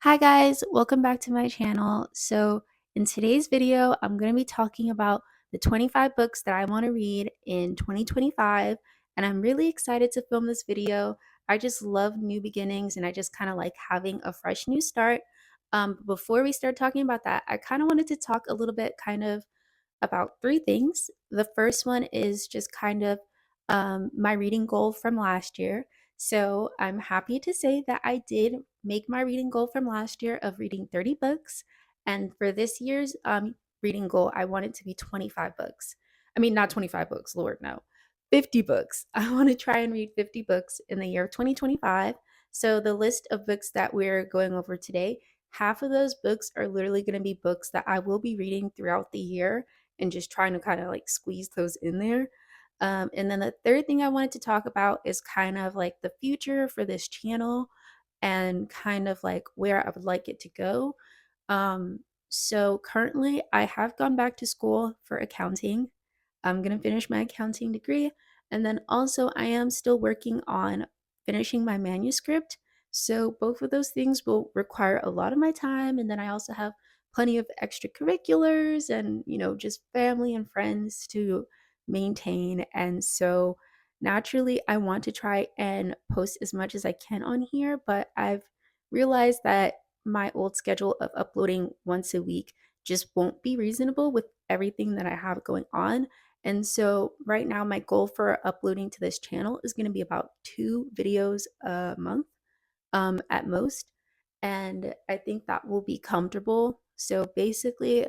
Hi guys, welcome back to my channel. So in today's video, I'm going to be talking about the 25 books that I want to read in 2025, and I'm really excited to film this video. I just love new beginnings and I just kind of like having a fresh new start. Before we start talking about that, I kind of wanted to talk a little bit about three things. The first one is just my reading goal from last year. So I'm happy to say that I did make my reading goal from last year of reading 30 books. And for this year's reading goal, I want it to be 25 books. I mean, not 25 books, Lord, no, 50 books. I want to try and read 50 books in the year of 2025. So the list of books that we're going over today, half of those books are literally going to be books that I will be reading throughout the year and just trying to kind of like squeeze those in there. And then the third thing I wanted to talk about is kind of like the future for this channel and kind of like where I would like it to go. So currently, I have gone back to school for accounting. I'm going to finish my accounting degree. And then also, I am still working on finishing my manuscript. So both of those things will require a lot of my time. And then I also have plenty of extracurriculars and, just family and friends to maintain. And so naturally, I want to try and post as much as I can on here, but I've realized that my old schedule of uploading once a week just won't be reasonable with everything that I have going on. And so right now my goal for uploading to this channel is going to be about 2 videos a month at most. And I think that will be comfortable. So basically,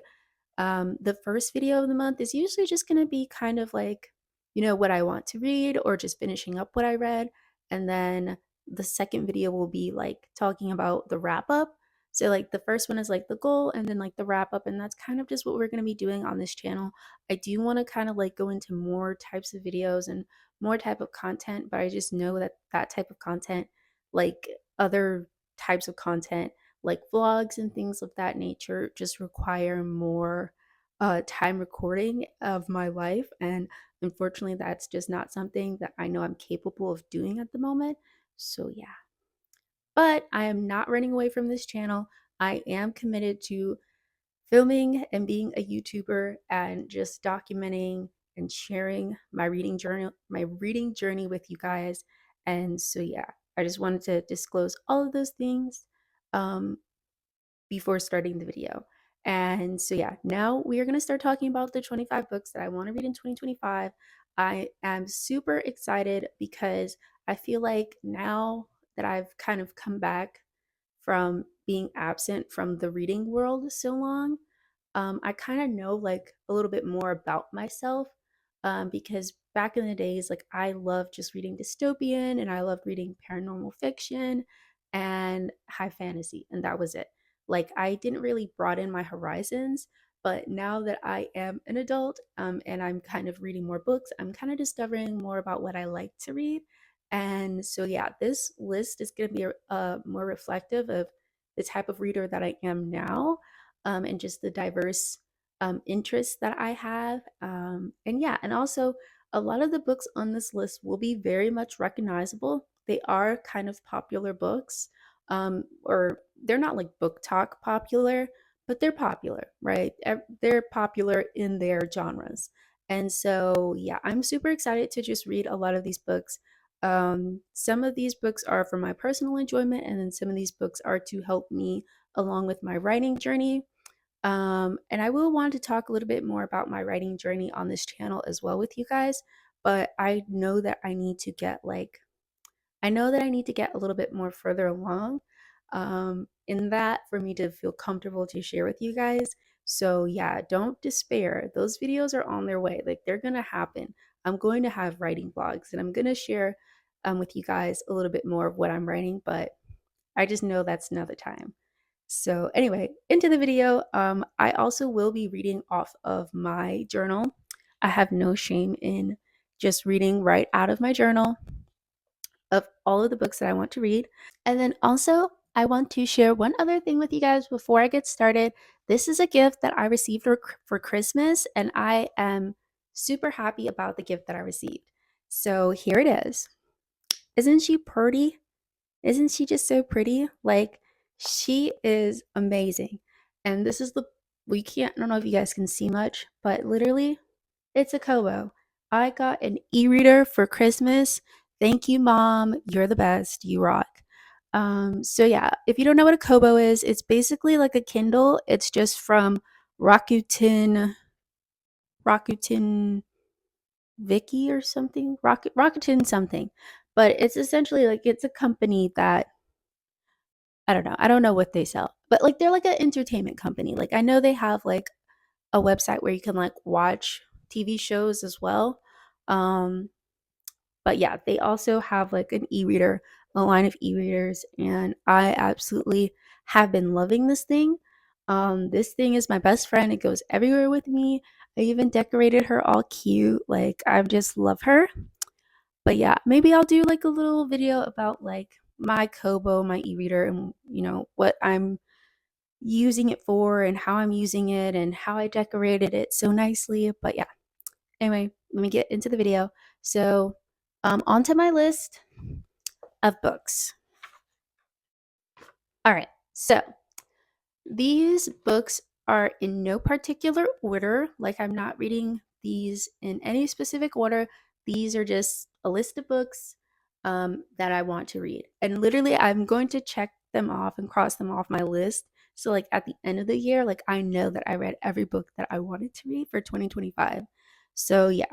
the first video of the month is usually just going to be kind of like, what I want to read or just finishing up what I read. And then the second video will be like talking about the wrap up. So, like, the first one is like the goal, and then like the wrap up. And that's kind of just what we're going to be doing on this channel. I do want to kind of like go into more types of videos and more type of content, but I just know that that type of content, like other types of content, like vlogs and things of that nature, just require more time recording of my life. And unfortunately, that's just not something that I know I'm capable of doing at the moment. So, yeah. But I am not running away from this channel. I am committed to filming and being a YouTuber and just documenting and sharing my reading journey with you guys. And so, yeah, I just wanted to disclose all of those things. Um, before starting the video. And so, yeah, now we are going to start talking about the 25 books that I want to read in 2025. I am super excited because I feel like now that I've kind of come back from being absent from the reading world so long, I kind of know like a little bit more about myself, because back in the days, like I loved just reading dystopian and I loved reading paranormal fiction and high fantasy, and that was it. Like I didn't really broaden my horizons, but now that I am an adult, and I'm kind of reading more books, I'm kind of discovering more about what I like to read. And so, yeah, this list is going to be more reflective of the type of reader that I am now, and just the diverse interests that I have. And yeah, and also a lot of the books on this list will be very much recognizable. They are kind of popular books, or they're not like book talk popular, but they're popular, right? They're popular in their genres. And so, yeah, I'm super excited to just read a lot of these books. Some of these books are for my personal enjoyment, and then some of these books are to help me along with my writing journey. And I will want to talk a little bit more about my writing journey on this channel as well with you guys. But I know that I need to get a little bit more further along, in that for me to feel comfortable to share with you guys. So yeah, don't despair. Those videos are on their way. Like they're gonna happen. I'm going to have writing vlogs and I'm gonna share with you guys a little bit more of what I'm writing, but I just know that's another time. So anyway, into the video. I also will be reading off of my journal. I have no shame in just reading right out of my journal of all of the books that I want to read. And then also, I want to share one other thing with you guys before I get started. This is a gift that I received for Christmas, and I am super happy about the gift that I received. So here it is. Isn't she pretty? Isn't she just so pretty? Like, She is amazing. And this is the we can't I don't know if you guys can see much, but literally it's a Kobo. I got an e-reader for Christmas. Thank you, Mom. You're the best. You rock. So yeah, if you don't know what a Kobo is, it's basically like a Kindle. It's just from Rakuten Vicky or something. Rakuten something. But it's essentially like it's a company that I don't know. I don't know what they sell. But like they're like an entertainment company. Like I know they have like a website where you can like watch TV shows as well. Um But yeah, they also have like an e-reader, a line of e-readers, and I absolutely have been loving this thing. This thing is my best friend. It goes everywhere with me. I even decorated her all cute. Like I just love her. But yeah, maybe I'll do like a little video about like my Kobo, my e-reader, and what I'm using it for and how I'm using it and how I decorated it so nicely. But yeah, anyway, let me get into the video. So, onto my list of books. All right, so these books are in no particular order. Like, I'm not reading these in any specific order. These are just a list of books that I want to read. And literally, I'm going to check them off and cross them off my list. So, like, at the end of the year, like, I know that I read every book that I wanted to read for 2025. So, yeah.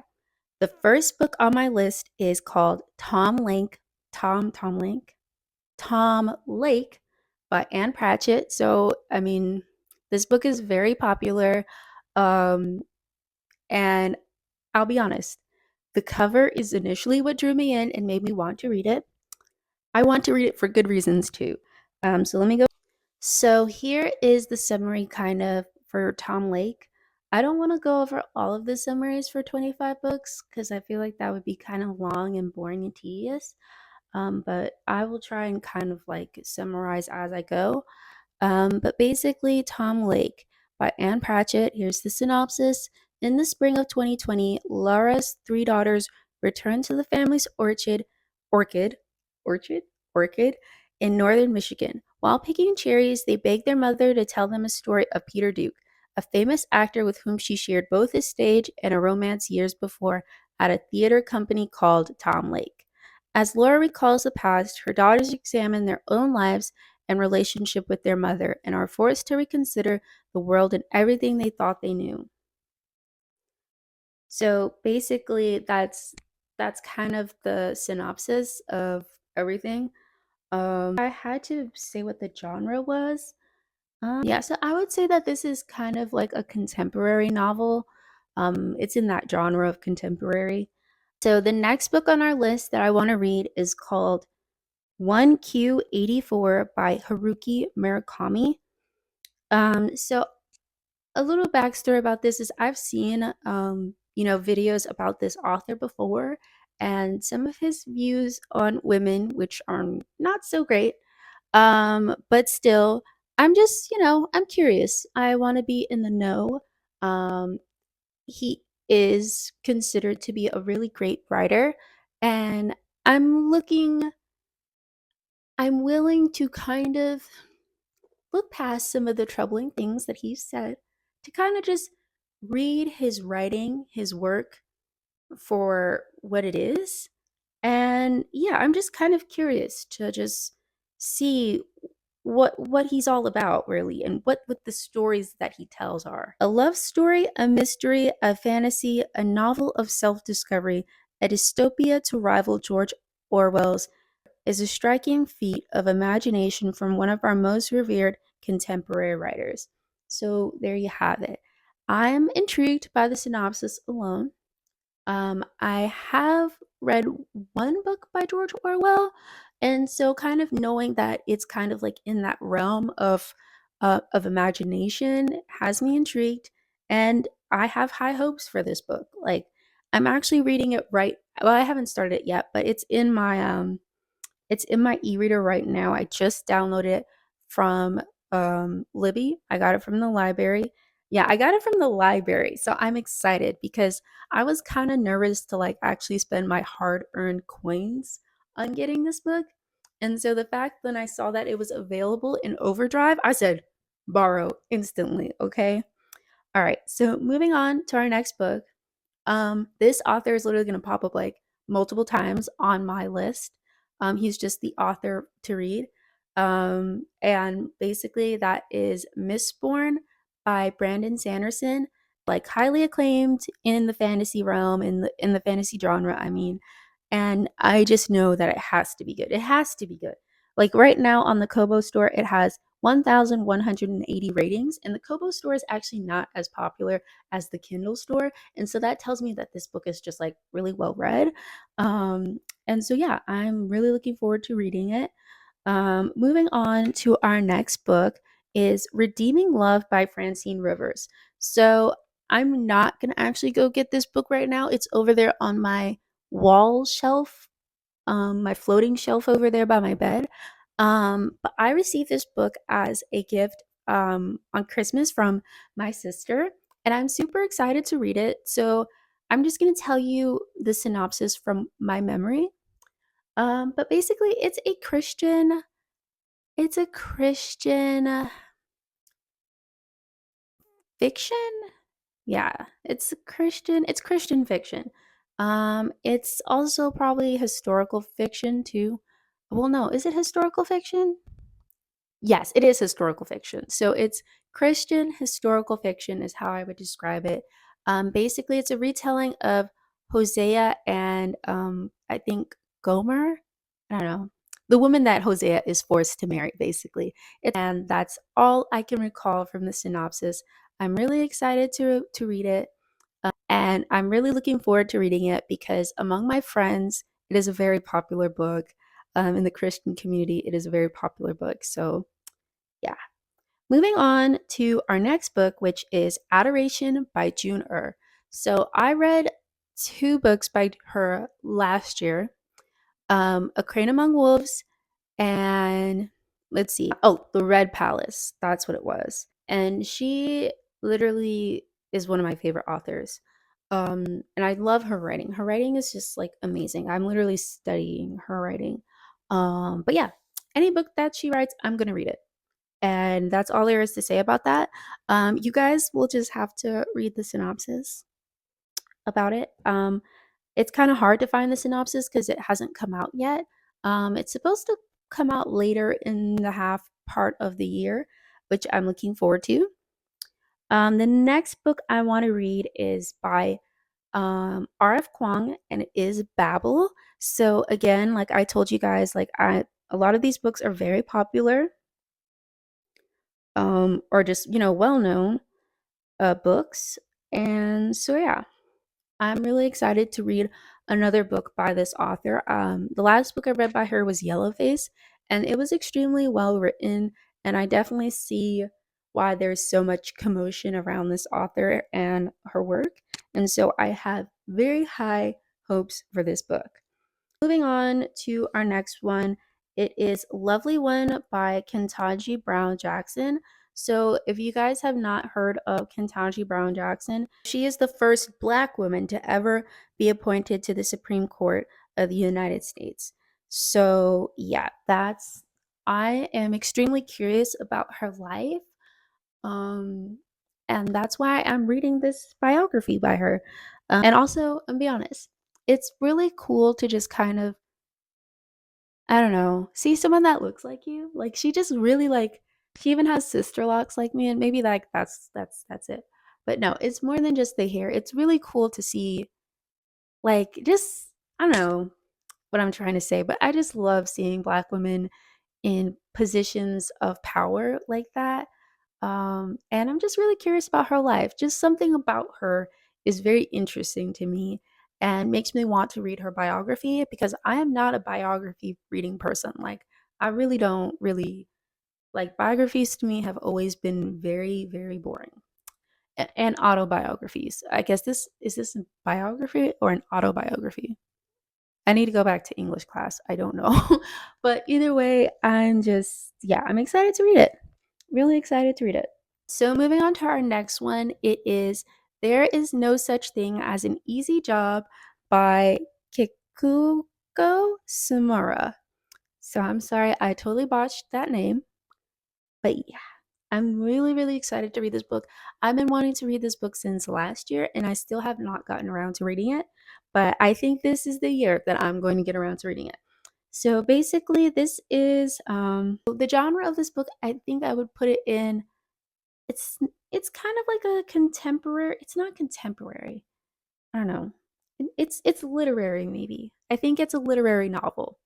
The first book on my list is called Tom Lake by Anne Pratchett. So, I mean, this book is very popular. Um, and I'll be honest, the cover is initially what drew me in and made me want to read it. I want to read it for good reasons too. So let me go. So here is the summary kind of for Tom Lake. I don't want to go over all of the summaries for 25 books because I feel like that would be kind of long and boring and tedious. But I will try and kind of like summarize as I go. But basically, Tom Lake by Anne Pratchett. Here's the synopsis. In the spring of 2020, Laura's three daughters return to the family's orchid, orchard, orchid in northern Michigan. While picking cherries, they beg their mother to tell them a story of Peter Duke, a famous actor with whom she shared both a stage and a romance years before at a theater company called Tom Lake. As Laura recalls the past, her daughters examine their own lives and relationship with their mother and are forced to reconsider the world and everything they thought they knew. So basically that's kind of the synopsis of everything. I had to say what the genre was. Yeah, so I would say that this is kind of like a contemporary novel. It's in that genre of contemporary. So the next book on our list that I want to read is called 1Q84 by Haruki Murakami. So a little backstory about this is I've seen videos about this author before and some of his views on women, which are not so great. But still, I'm just, I'm curious. I want to be in the know. Um, he is considered to be a really great writer, and I'm looking, I'm willing to kind of look past some of the troubling things that he said to kind of just read his writing, his work for what it is. And yeah, I'm just kind of curious to just see what he's all about really and what the stories that he tells are. A love story, a mystery, a fantasy, a novel of self-discovery, a dystopia to rival George Orwell's is a striking feat of imagination from one of our most revered contemporary writers. So there you have it. I'm intrigued by the synopsis alone. I have read one book by George Orwell, and so kind of knowing that it's kind of like in that realm of imagination has me intrigued, and I have high hopes for this book. Like I'm actually reading it right. Well, I haven't started it yet, but it's in my e-reader right now. I just downloaded it from Libby. I got it from the library. Yeah, I got it from the library. So I'm excited because I was kind of nervous to like actually spend my hard-earned coins on getting this book. And so the fact when I saw that it was available in Overdrive, I said, borrow instantly, okay? All right, so moving on to our next book. This author is literally going to pop up like multiple times on my list. He's just the author to read. And basically, that is Mistborn by Brandon Sanderson, like highly acclaimed in the fantasy realm, in the fantasy genre. I mean, and I just know that it has to be good. It has to be good. Like right now on the Kobo store, it has 1,180 ratings, and the Kobo store is actually not as popular as the Kindle store, and so that tells me that this book is just like really well read. And so yeah, I'm really looking forward to reading it. Moving on to our next book is Redeeming Love by Francine Rivers. So I'm not gonna actually go get this book right now. It's over there on my wall shelf, my floating shelf over there by my bed. But I received this book as a gift on Christmas from my sister, and I'm super excited to read it. So I'm just gonna tell you the synopsis from my memory. But basically, it's a Christian fiction. Yeah, it's Christian fiction. It's also probably historical fiction too. Well, no, is it historical fiction? Yes, it is historical fiction. So it's Christian historical fiction is how I would describe it. Basically, it's a retelling of Hosea and I think Gomer. I don't know. The woman that Hosea is forced to marry, basically. And that's all I can recall from the synopsis. I'm really excited to read it. And I'm really looking forward to reading it because among my friends, it is a very popular book. In the Christian community, it is a very popular book. So yeah. Moving on to our next book, which is Adoration by June Er. So I read two books by her last year, A Crane Among Wolves, and let's see, oh, The Red Palace. That's what it was. And she literally is one of my favorite authors. And I love her writing. Her writing is just like amazing. I'm literally studying her writing. But yeah, any book that she writes, I'm gonna read it. And that's all there is to say about that. You guys will just have to read the synopsis about it. It's kind of hard to find the synopsis because it hasn't come out yet. It's supposed to come out later in the half part of the year, which I'm looking forward to. The next book I want to read is by R.F. Kuang, and it is Babel. So again, like I told you guys, a lot of these books are very popular, or just well known books. And so yeah, I'm really excited to read another book by this author. The last book I read by her was Yellowface, and it was extremely well written. And I definitely see why there's so much commotion around this author and her work. And so I have very high hopes for this book. Moving on to our next one, it is Lovely One by Ketanji Brown Jackson. So, if you guys have not heard of Ketanji Brown Jackson, she is the first Black woman to ever be appointed to the Supreme Court of the United States. So, yeah, I am extremely curious about her life. Um, and that's why I'm reading this biography by her. And also, I'll be honest, it's really cool to just kind of, I don't know, see someone that looks like you. Like she just really like she even has sister locks like me, and maybe like that's it. But no, it's more than just the hair. It's really cool to see like just I don't know what I'm trying to say, but I just love seeing Black women in positions of power like that. And I'm just really curious about her life. Just something about her is very interesting to me and makes me want to read her biography because I am not a biography reading person. Like, I really don't really like biographies to me have always been very, very boring. And autobiographies. I guess this a biography or an autobiography? I need to go back to English class. I don't know. But either way, I'm excited to read it. Really excited to read it. So, moving on to our next one, it is There Is No Such Thing as an Easy Job by Kikuko Sumura. So I'm sorry, I totally botched that name. But yeah, I'm really, really excited to read this book. I've been wanting to read this book since last year, and I still have not gotten around to reading it. But I think this is the year that I'm going to get around to reading it. So basically, this is the genre of this book. I think I would put it in. It's it's kind of like a contemporary. It's not contemporary. I don't know. It's literary maybe. I think it's a literary novel.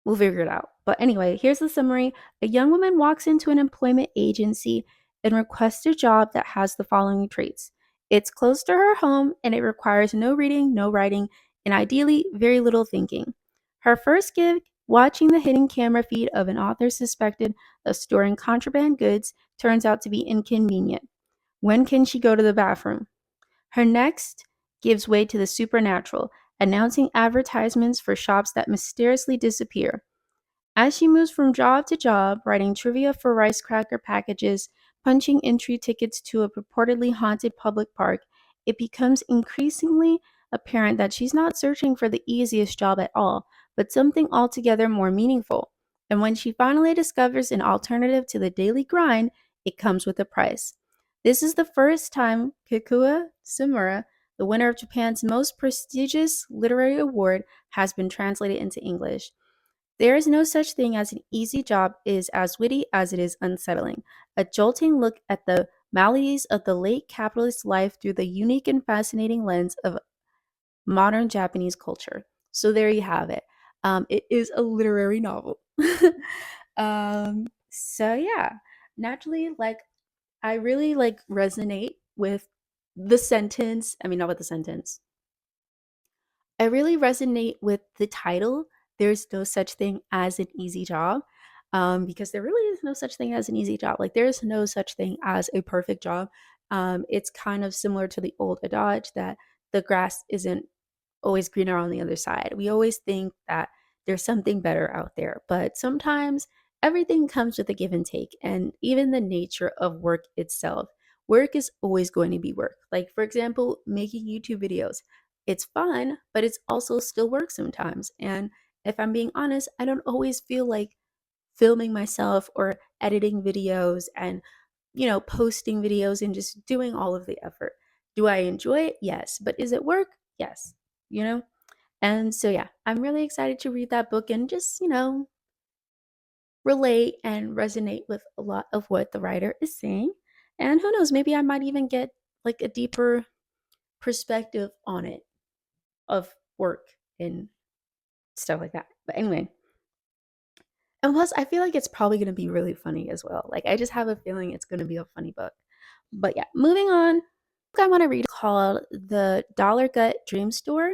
We'll figure it out. But anyway, here's the summary. A young woman walks into an employment agency and requests a job that has the following traits. It's close to her home and it requires no reading, no writing, and ideally very little thinking. Her first gig, watching the hidden camera feed of an author suspected of storing contraband goods, turns out to be inconvenient. When can she go to the bathroom? Her next gives way to the supernatural, announcing advertisements for shops that mysteriously disappear. As she moves from job to job, writing trivia for rice cracker packages, punching entry tickets to a purportedly haunted public park, it becomes increasingly apparent that she's not searching for the easiest job at all, but something altogether more meaningful. And when she finally discovers an alternative to the daily grind, it comes with a price. This is the first time Kikuya Sumura, the winner of Japan's most prestigious literary award, has been translated into English. There is no such thing as an easy job is as witty as it is unsettling. A jolting look at the maladies of the late capitalist life through the unique and fascinating lens of modern Japanese culture. So there you have it. It is a literary novel. So yeah, naturally, like I really like resonate with the sentence. I mean, not with the sentence. I really resonate with the title. There's no such thing as an easy job, because there really is no such thing as an easy job. Like, there's no such thing as a perfect job. It's kind of similar to the old adage that the grass isn't always greener on the other side. We always think that there's something better out there, but sometimes everything comes with a give and take, and even the nature of work itself. Work is always going to be work. Like, for example, making YouTube videos. It's fun, but it's also still work sometimes. And if I'm being honest, I don't always feel like filming myself or editing videos and, posting videos and just doing all of the effort. Do I enjoy it? Yes. But is it work? Yes. You know? And so, yeah, I'm really excited to read that book and just, relate and resonate with a lot of what the writer is saying. And who knows, maybe I might even get like a deeper perspective on it of work and stuff like that. But anyway, and plus, I feel like it's probably going to be really funny as well. Like, I just have a feeling it's going to be a funny book. But yeah, moving on. The book I want to read is called The Dollar Gut Dream Store.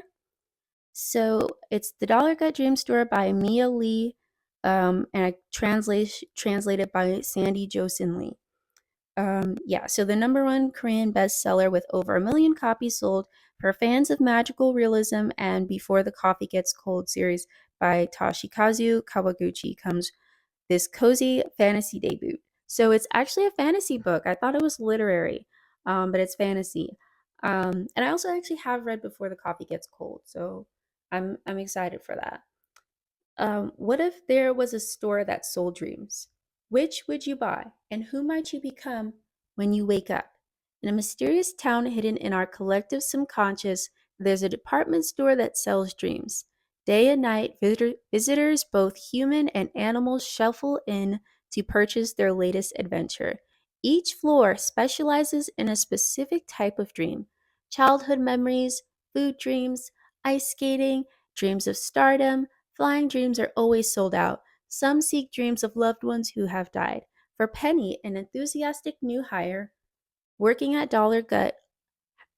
So it's The Dollar Gut Dream Store by Mia Lee, and I translated by Sandy Josin Lee. Yeah, so the number one Korean bestseller with over 1 million copies sold for fans of magical realism and Before the Coffee Gets Cold series by Toshikazu Kawaguchi comes this cozy fantasy debut. So it's actually a fantasy book. I thought it was literary, but it's fantasy. And I also actually have read Before the Coffee Gets Cold, so I'm excited for that. What if there was a store that sold dreams? Which would you buy, and who might you become when you wake up? In a mysterious town hidden in our collective subconscious, there's a department store that sells dreams. Day and night, visitors, both human and animal, shuffle in to purchase their latest adventure. Each floor specializes in a specific type of dream: childhood memories, food dreams, ice skating, dreams of stardom. Flying dreams are always sold out. Some seek dreams of loved ones who have died. For Penny, an enthusiastic new hire, working at Dollar Gut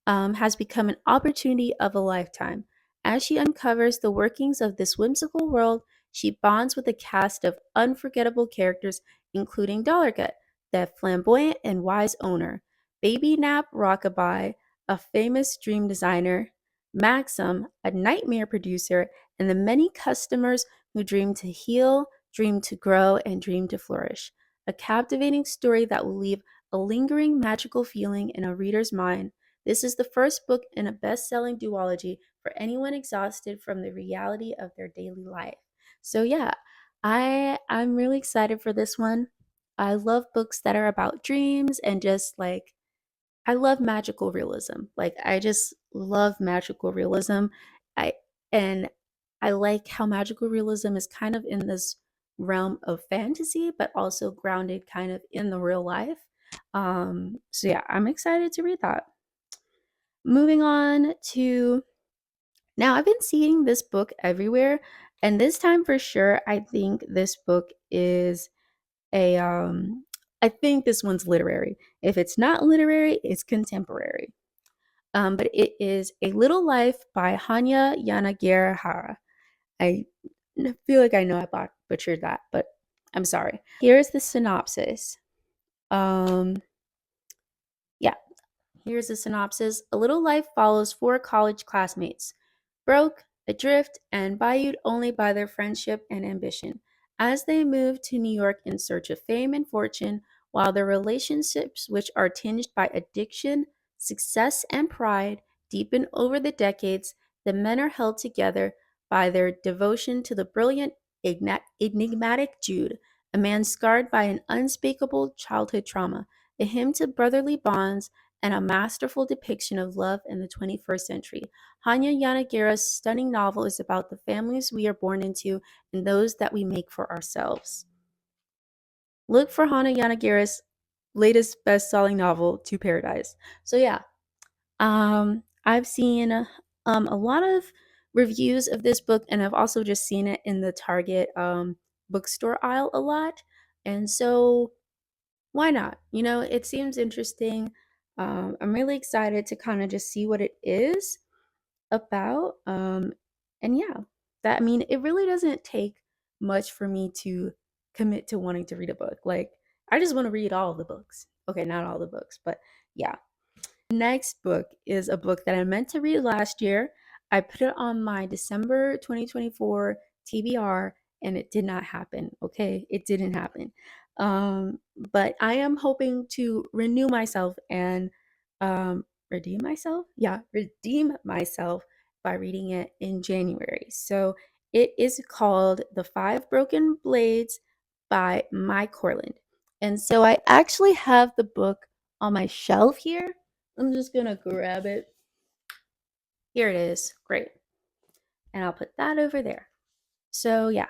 has become an opportunity of a lifetime. As she uncovers the workings of this whimsical world, she bonds with a cast of unforgettable characters, including Dollar Gut, the flamboyant and wise owner, Baby Nap Rockabye, a famous dream designer, Maxim, a nightmare producer, and the many customers who dream to heal, dream to grow, and dream to flourish. A captivating story that will leave a lingering magical feeling in a reader's mind. This is the first book in a best selling duology for anyone exhausted from the reality of their daily life. So yeah, I'm really excited for this one. I love books that are about dreams and just like I love magical realism. Like I just love magical realism. I and I like how magical realism is kind of in this realm of fantasy, but also grounded kind of in the real life. So yeah, I'm excited to read that. Moving on to now, I've been seeing this book everywhere, and this time for sure, I think this book is a I think this one's literary. If it's not literary, it's contemporary. But it is A Little Life by Hanya Yanagihara. I feel like I know I butchered that, but I'm sorry. Here's the synopsis. Um, yeah, Here's the synopsis. A Little Life follows four college classmates, broke, adrift, and buoyed only by their friendship and ambition, as they move to New York in search of fame and fortune, while their relationships, which are tinged by addiction, success, and pride, deepen over the decades. The men are held together by their devotion to the brilliant, enigmatic Jude, a man scarred by an unspeakable childhood trauma, a hymn to brotherly bonds and a masterful depiction of love in the 21st century. Hanya Yanagira's stunning novel is about the families we are born into and those that we make for ourselves. Look for Hanya Yanagira's latest best-selling novel, To Paradise. So yeah, I've seen a lot of reviews of this book, and I've also just seen it in the Target bookstore aisle a lot. And so why not? It seems interesting. I'm really excited to kind of just see what it is about. And yeah, it really doesn't take much for me to commit to wanting to read a book. Like, I just want to read all of the books. Okay, not all the books, but yeah. Next book is a book that I meant to read last year. I put it on my December 2024 TBR and it did not happen. Okay, it didn't happen. But I am hoping to renew myself and redeem myself. Yeah, redeem myself by reading it in January. So it is called The Five Broken Blades by Mai Corland. And so I actually have the book on my shelf here. I'm just gonna grab it. Here it is. Great. And I'll put that over there. So yeah,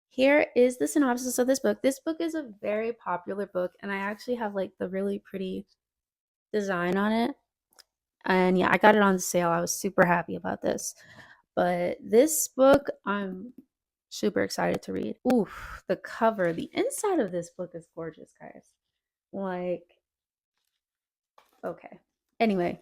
here is the synopsis of this book. This book is a very popular book, and I actually have like the really pretty design on it. And yeah, I got it on sale. I was super happy about this. But this book, I'm super excited to read. Oof, the cover, the inside of this book is gorgeous, guys. Like, okay. Anyway,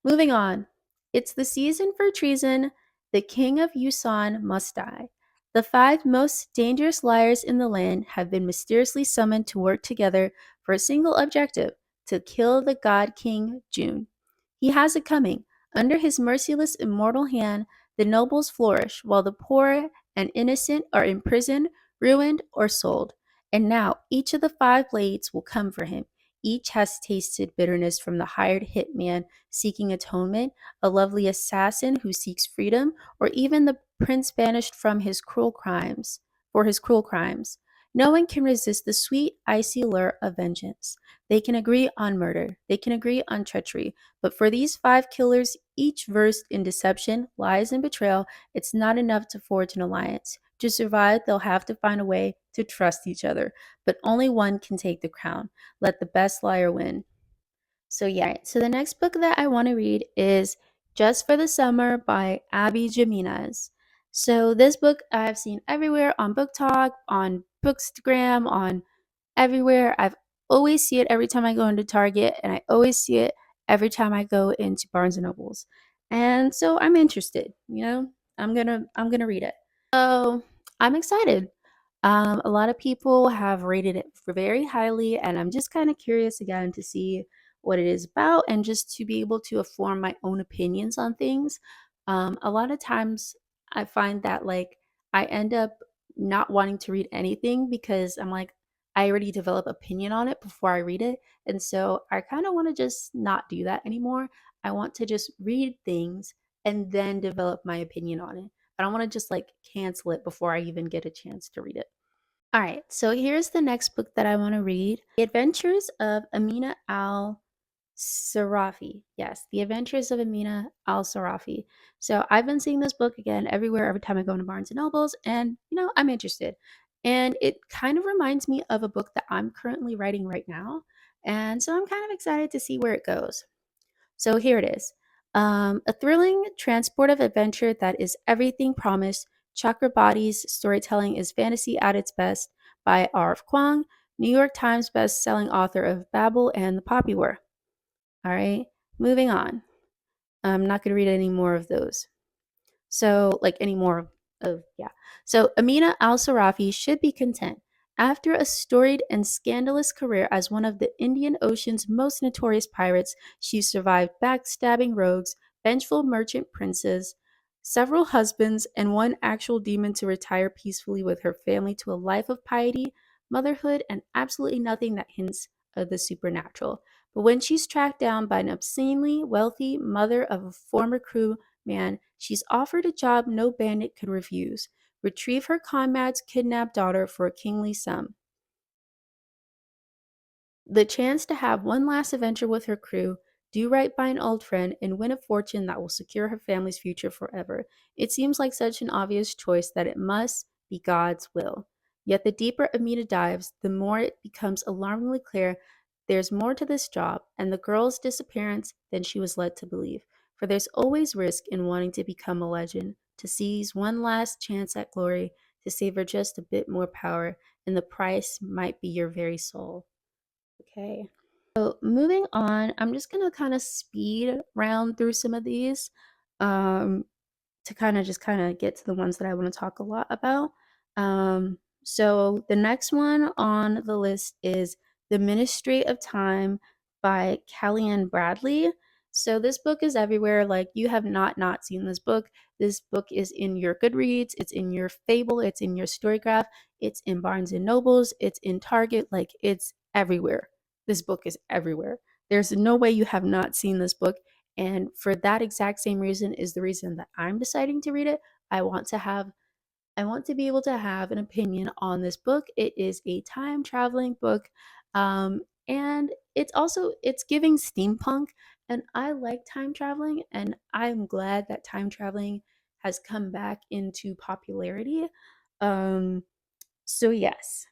moving on. It's the season for treason. The king of Yusan must die. The five most dangerous liars in the land have been mysteriously summoned to work together for a single objective: to kill the god king June. He has it coming. Under his merciless immortal hand, the nobles flourish, while the poor and innocent are imprisoned, ruined, or sold. And now each of the five blades will come for him. Each has tasted bitterness from the hired hitman seeking atonement, a lovely assassin who seeks freedom, or even the prince banished from his cruel crimes for his cruel crimes. No one can resist the sweet, icy lure of vengeance. They can agree on murder, they can agree on treachery, but for these five killers, each versed in deception, lies, and betrayal, it's not enough to forge an alliance. To survive, they'll have to find a way to trust each other, but only one can take the crown. Let the best liar win. So yeah, so the next book that I want to read is Just for the Summer by Abby Jimenez. So this book I've seen everywhere on BookTok, on Bookstagram, on everywhere. I've always see it every time I go into Target, and I always see it every time I go into Barnes and Nobles. And so I'm interested, I'm gonna read it. So I'm excited. A lot of people have rated it very highly, and I'm just kind of curious again to see what it is about and just to be able to form my own opinions on things. A lot of times I find that like I end up not wanting to read anything because I'm like, I already develop opinion on it before I read it. And so I kind of want to just not do that anymore. I want to just read things and then develop my opinion on it. I don't want to just like cancel it before I even get a chance to read it. All right, so here's the next book that I want to read: The Adventures of Amina Al Sarafi. Yes, The Adventures of Amina Al Sarafi. So I've been seeing this book again everywhere every time I go into Barnes and Nobles, and I'm interested. And it kind of reminds me of a book that I'm currently writing right now. And so I'm kind of excited to see where it goes. So here it is. A thrilling, transportive adventure that is everything promised. Chakrabarti's storytelling is fantasy at its best, by R.F. Kuang, New York Times best-selling author of Babel and the Poppy War. All right, moving on. I'm not going to read any more of those. So, like any more of, yeah. So, Amina Al Sarafi should be content. After a storied and scandalous career as one of the Indian Ocean's most notorious pirates, she survived backstabbing rogues, vengeful merchant princes, several husbands, and one actual demon to retire peacefully with her family to a life of piety, motherhood, and absolutely nothing that hints of the supernatural. But when she's tracked down by an obscenely wealthy mother of a former crew man, she's offered a job no bandit could refuse: retrieve her comrade's kidnapped daughter for a kingly sum. The chance to have one last adventure with her crew, do right by an old friend, and win a fortune that will secure her family's future forever. It seems like such an obvious choice that it must be God's will. Yet the deeper Amina dives, the more it becomes alarmingly clear there's more to this job and the girl's disappearance than she was led to believe. For there's always risk in wanting to become a legend, to seize one last chance at glory, to savor just a bit more power, and the price might be your very soul. Okay. So moving on, I'm just gonna kind of speed round through some of these um, to kind of get to the ones that I want to talk a lot about. So the next one on the list is The Ministry of Time by Kellyanne Bradley. So this book is everywhere. Like, you have not seen this book. This book is in your Goodreads, it's in your Fable, it's in your Storygraph, it's in Barnes and Nobles, it's in Target. Like, it's everywhere. This book is everywhere. There's no way you have not seen this book. And for that exact same reason is the reason that I'm deciding to read it. I want to have I want to be able to have an opinion on this book. It is a time traveling book. And it's giving steampunk, and I like time traveling, and I'm glad that time traveling has come back into popularity. Um so yes.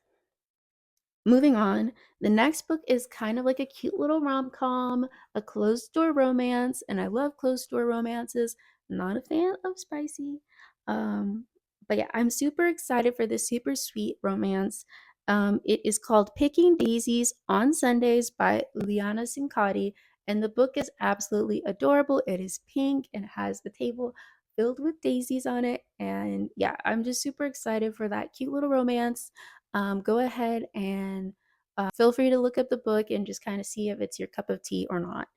Moving on, the next book is kind of like a cute little rom-com, a closed door romance, and I love closed door romances. Not a fan of spicy. Um, but yeah, I'm super excited for this super sweet romance. It is called Picking Daisies on Sundays by Liana Sincotti, and the book is absolutely adorable. It is pink and has a table filled with daisies on it. And yeah, I'm just super excited for that cute little romance. Go ahead and feel free to look up the book and just kind of see if it's your cup of tea or not.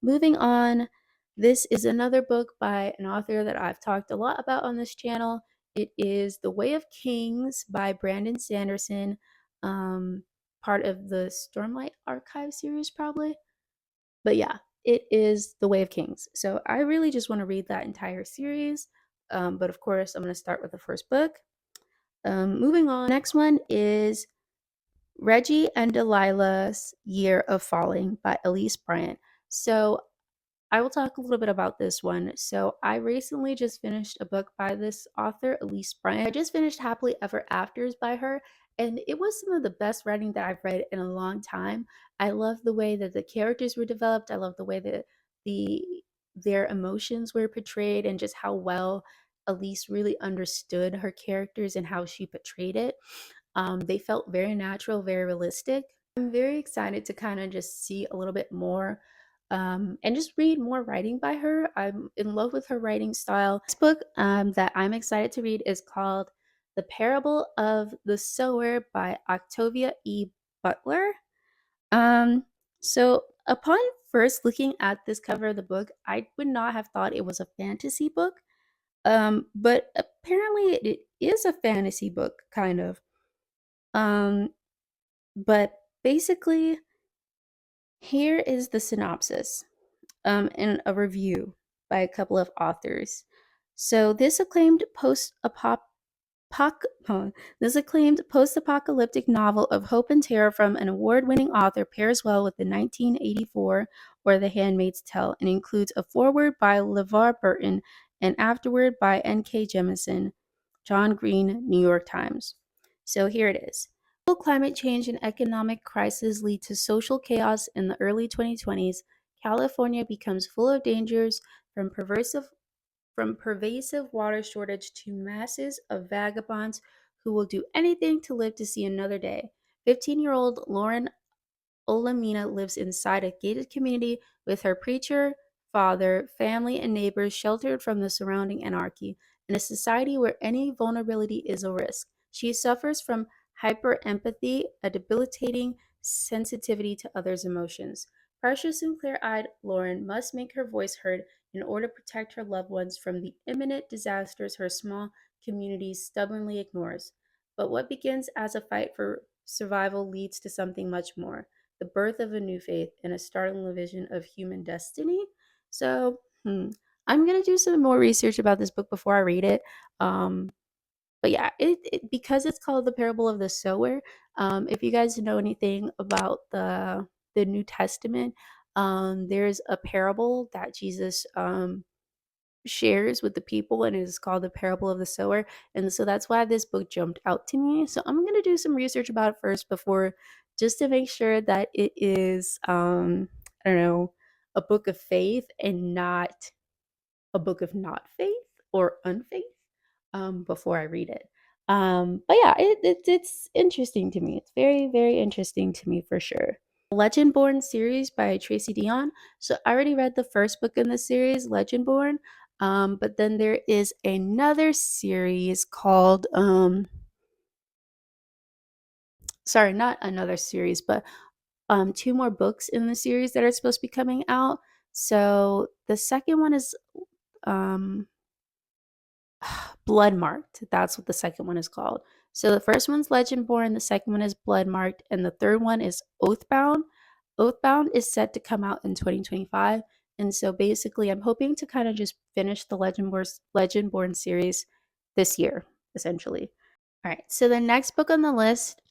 Moving on, this is another book by an author that I've talked a lot about on this channel. It is The Way of Kings by Brandon Sanderson, part of the Stormlight Archive series, probably. But yeah, it is The Way of Kings. So I really just want to read that entire series. But of course, I'm going to start with the first book. Moving on, next one is Reggie and Delilah's Year of Falling by Elise Bryant. So I will talk a little bit about this one. So I recently just finished a book by this author, Elise Bryant. I just finished Happily Ever Afters by her, and it was some of the best writing that I've read in a long time. I love the way that the characters were developed. I love the way that the their emotions were portrayed, and just how well Elise really understood her characters and how she portrayed it. They felt very natural, very realistic. I'm very excited to kind of just see a little bit more and just read more writing by her. I'm in love with her writing style. This book that I'm excited to read is called The Parable of the Sower by Octavia E. Butler. Um, so upon first looking at this cover of the book, I would not have thought it was a fantasy book. But apparently it is a fantasy book, kind of. Um, but basically, here is the synopsis and a review by a couple of authors. So Poc- huh, this acclaimed post-apocalyptic novel of hope and terror from an award-winning author pairs well with the 1984 or The Handmaid's Tale and includes a foreword by LeVar Burton and afterword by N.K. Jemisin, John Green, New York Times. So here it is. Global climate change and economic crisis lead to social chaos in the early 2020s. California becomes full of dangers from pervasive water shortage to masses of vagabonds who will do anything to live to see another day. 15-year-old Lauren Olamina lives inside a gated community with her preacher, father, family, and neighbors sheltered from the surrounding anarchy. In a society where any vulnerability is a risk, she suffers from hyperempathy, a debilitating sensitivity to others' emotions. Precious and clear eyed Lauren must make her voice heard in order to protect her loved ones from the imminent disasters her small community stubbornly ignores. But what begins as a fight for survival leads to something much more: the birth of a new faith, and a startling vision of human destiny. So, I'm gonna do some more research about this book before I read it. Um, but yeah, because it's called the Parable of the Sower. If you guys know anything about the New Testament, there's a parable that Jesus shares with the people, and it is called the Parable of the Sower. And so that's why this book jumped out to me. So I'm going to do some research about it first before, just to make sure that it is I don't know, a book of faith and not a book of not faith or unfaith, before I read it. But yeah, it's interesting to me. It's very, very interesting to me for sure. Legendborn series by Tracy Deonn. So I already read the first book in the series, Legendborn. But then there is another series called sorry, not another series, but two more books in the series that are supposed to be coming out. So the second one is um Blood Marked. That's what the second one is called. So the first one's Legendborn, the second one is Blood Marked, and the third one is Oathbound. Oathbound is set to come out in 2025. And so basically, I'm hoping to kind of just finish the Legendborn series this year, essentially. All right. So the next book on the list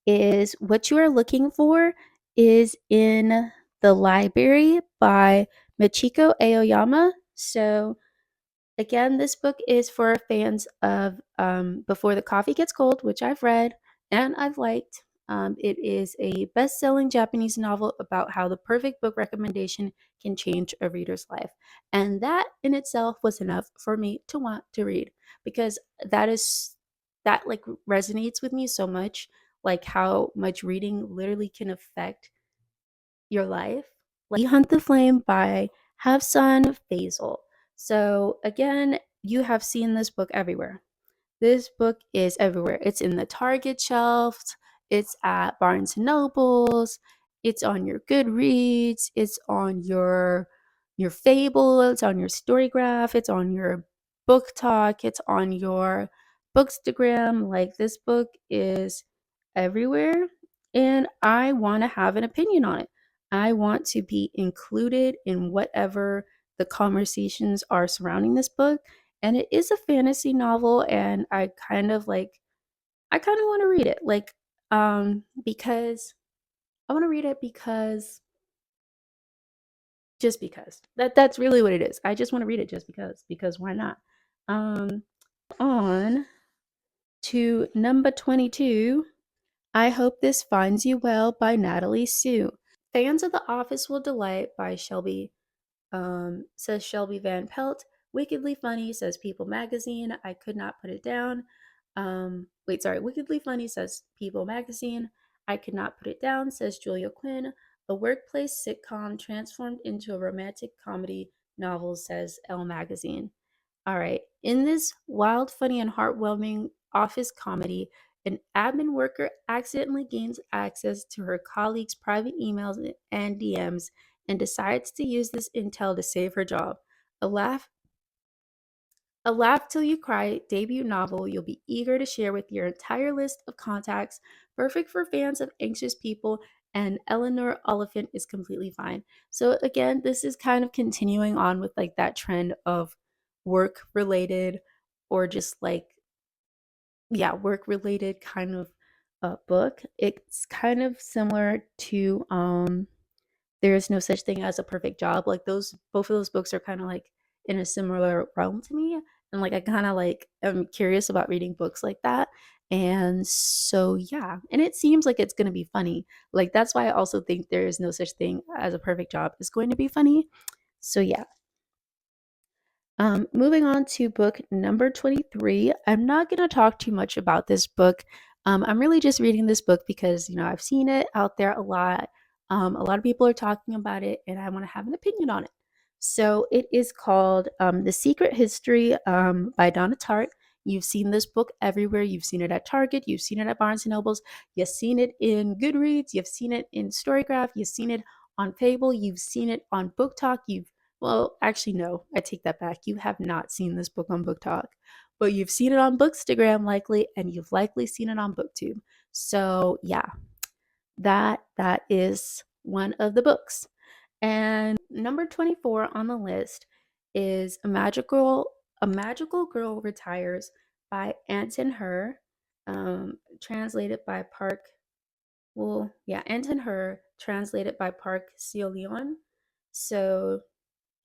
is What You Are Looking For is in the Library by Michiko Aoyama. So again, this book is for fans of Before the Coffee Gets Cold, which I've read and I've liked. It is a best selling Japanese novel about how the perfect book recommendation can change a reader's life. And that in itself was enough for me to want to read, because that like resonates with me so much, like how much reading literally can affect your life. Like Hunt the Flame by Hafsan Faisal. So again, you have seen this book everywhere. This book is everywhere. It's in the Target shelves, it's at Barnes and Nobles, it's on your Goodreads, it's on your Fable, it's on your Storygraph, it's on your BookTok, it's on your Bookstagram. Like, this book is everywhere, and I want to have an opinion on it. I want to be included in whatever the conversations are surrounding this book. And it is a fantasy novel, and I kind of want to read it, like, because I want to read it because just because. That's really what it is. I just want to read it just because why not? um on to number 22, I Hope This Finds You Well by Natalie Sue. Fans of The Office will delight by Shelby, says Shelby Van Pelt. Wickedly funny, says People Magazine. I could not put it down. Wickedly funny, says People Magazine. I could not put it down, says Julia Quinn. A workplace sitcom transformed into a romantic comedy novel, says Elle Magazine. All right. In this wild, funny, and heartwarming office comedy, an admin worker accidentally gains access to her colleagues' private emails and DMs and decides to use this intel to save her job. A laugh a Laugh Till You Cry debut novel you'll be eager to share with your entire list of contacts, perfect for fans of anxious people, and Eleanor Oliphant is completely fine. So again, this is kind of continuing on with like that trend of work related or just like, yeah, work related kind of book. It's kind of similar to There Is No Such Thing as a Perfect Job. Like those, both of those books are kind of like in a similar realm to me. And like I kind of like am curious about reading books like that. And so yeah, and it seems like it's going to be funny. Like that's why I also think There Is No Such Thing as a Perfect Job is going to be funny. So yeah. Moving on to book number 23. I'm not going to talk too much about this book. I'm really just reading this book because, I've seen it out there a lot. A lot of people are talking about it, and I want to have an opinion on it. So it is called The Secret History by Donna Tartt. You've seen this book everywhere. You've seen it at Target. You've seen it at Barnes& and Nobles. You've seen it in Goodreads. You've seen it in Storygraph. You've seen it on Fable. You've seen it on BookTok. Well, actually, no, I take that back. You have not seen this book on BookTok, but you've seen it on Bookstagram likely, and you've likely seen it on BookTube. So yeah, that is one of the books. And number 24 on the list is A Magical Girl Retires by Anton Her, translated by Park. Well, yeah, Anton Her, translated by Park Seo Leon. So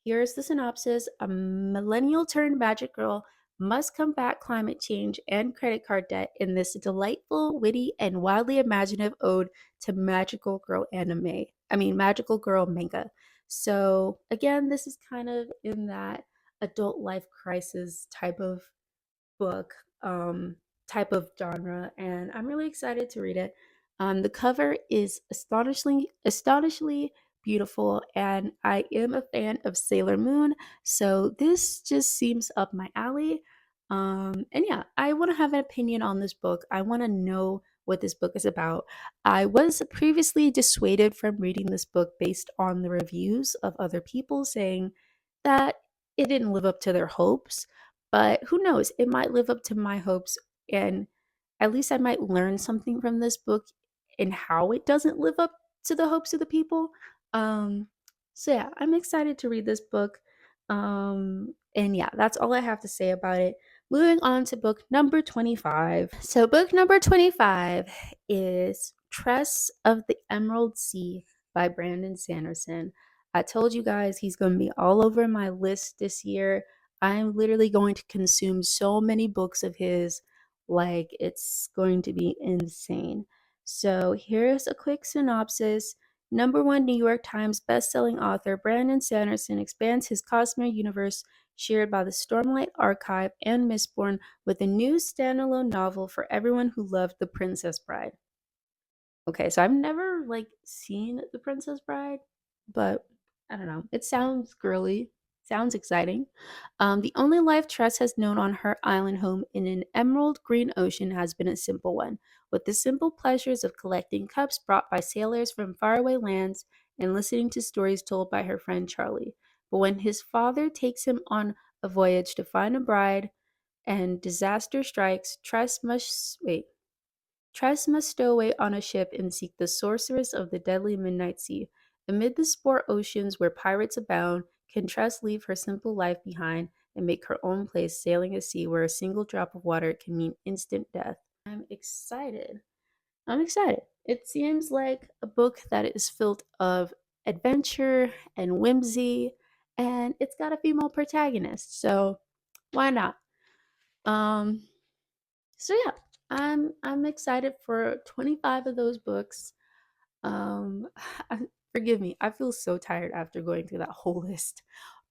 here's the synopsis. A millennial turned magic girl must combat climate change and credit card debt in this delightful, witty, and wildly imaginative ode to magical girl anime. I mean, magical girl manga. So, again, this is kind of in that adult life crisis book type of genre, and I'm really excited to read it. The cover is astonishingly beautiful, and I am a fan of Sailor Moon, so this just seems up my alley. And yeah, I want to have an opinion on this book. I want to know what this book is about. I was previously dissuaded from reading this book based on the reviews of other people saying that it didn't live up to their hopes. But who knows? It might live up to my hopes, and at least I might learn something from this book and how it doesn't live up to the hopes of the people. Um, so yeah, I'm excited to read this book. And yeah, that's all I have to say about it. Moving on to book number 25. So book number 25 is Tress of the Emerald Sea by Brandon Sanderson. I told you guys he's going to be all over my list this year. I'm literally going to consume so many books of his, like it's going to be insane. So here's a quick synopsis. Number one New York Times bestselling author Brandon Sanderson expands his cosmic universe shared by the Stormlight Archive and Mistborn with a new standalone novel for everyone who loved The Princess Bride. Okay, so I've never like seen The Princess Bride, but I don't know. It sounds girly, sounds exciting. The only life Tress has known on her island home in an emerald green ocean has been a simple one, with the simple pleasures of collecting cups brought by sailors from faraway lands and listening to stories told by her friend Charlie. But when his father takes him on a voyage to find a bride and disaster strikes, Tress must stow away on a ship and seek the sorceress of the deadly Midnight Sea. Amid the sport oceans where pirates abound, can Tress leave her simple life behind and make her own place sailing a sea where a single drop of water can mean instant death? I'm excited. I'm excited. It seems like a book that is filled of adventure and whimsy, and it's got a female protagonist, so why not? Um, so yeah, I'm excited for 25 of those books. Um, Forgive me, I feel so tired after going through that whole list.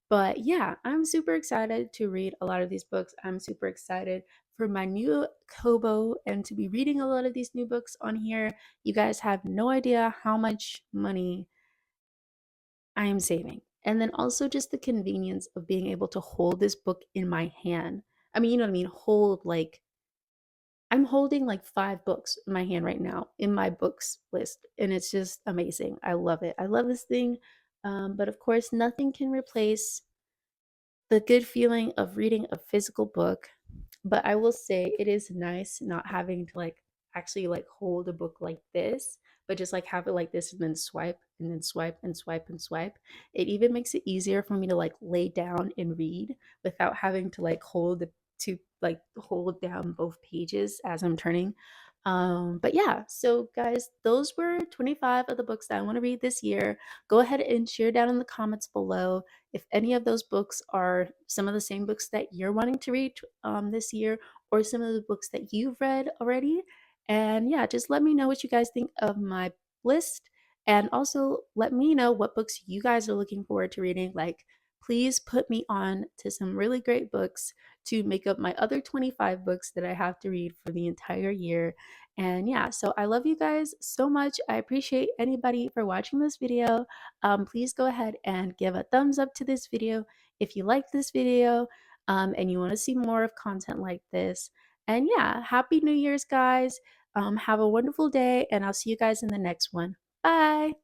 But yeah, I'm super excited to read a lot of these books. I'm super excited for my new Kobo and to be reading a lot of these new books on here. You guys have no idea how much money I am saving. And then also just the convenience of being able to hold this book in my hand. I mean, you know what I mean? I'm holding like 5 books in my hand right now in my books list, and it's just amazing. I love it. I love this thing. But of course, nothing can replace the good feeling of reading a physical book. But I will say it is nice not having to like actually like hold a book like this, but just like have it like this and then swipe and then swipe and swipe and swipe. It even makes it easier for me to like lay down and read without having to like hold down both pages as I'm turning. But yeah, so guys, those were 25 of the books that I want to read this year. Go ahead and share down in the comments below if any of those books are some of the same books that you're wanting to read this year, or some of the books that you've read already. And yeah, just let me know what you guys think of my list. And also let me know what books you guys are looking forward to reading. Like, please put me on to some really great books to make up my other 25 books that I have to read for the entire year. And yeah, so I love you guys so much. I appreciate anybody for watching this video. Please go ahead and give a thumbs up to this video if you like this video, and you want to see more of content like this. And yeah, happy New Year's, guys. Have a wonderful day, and I'll see you guys in the next one. Bye.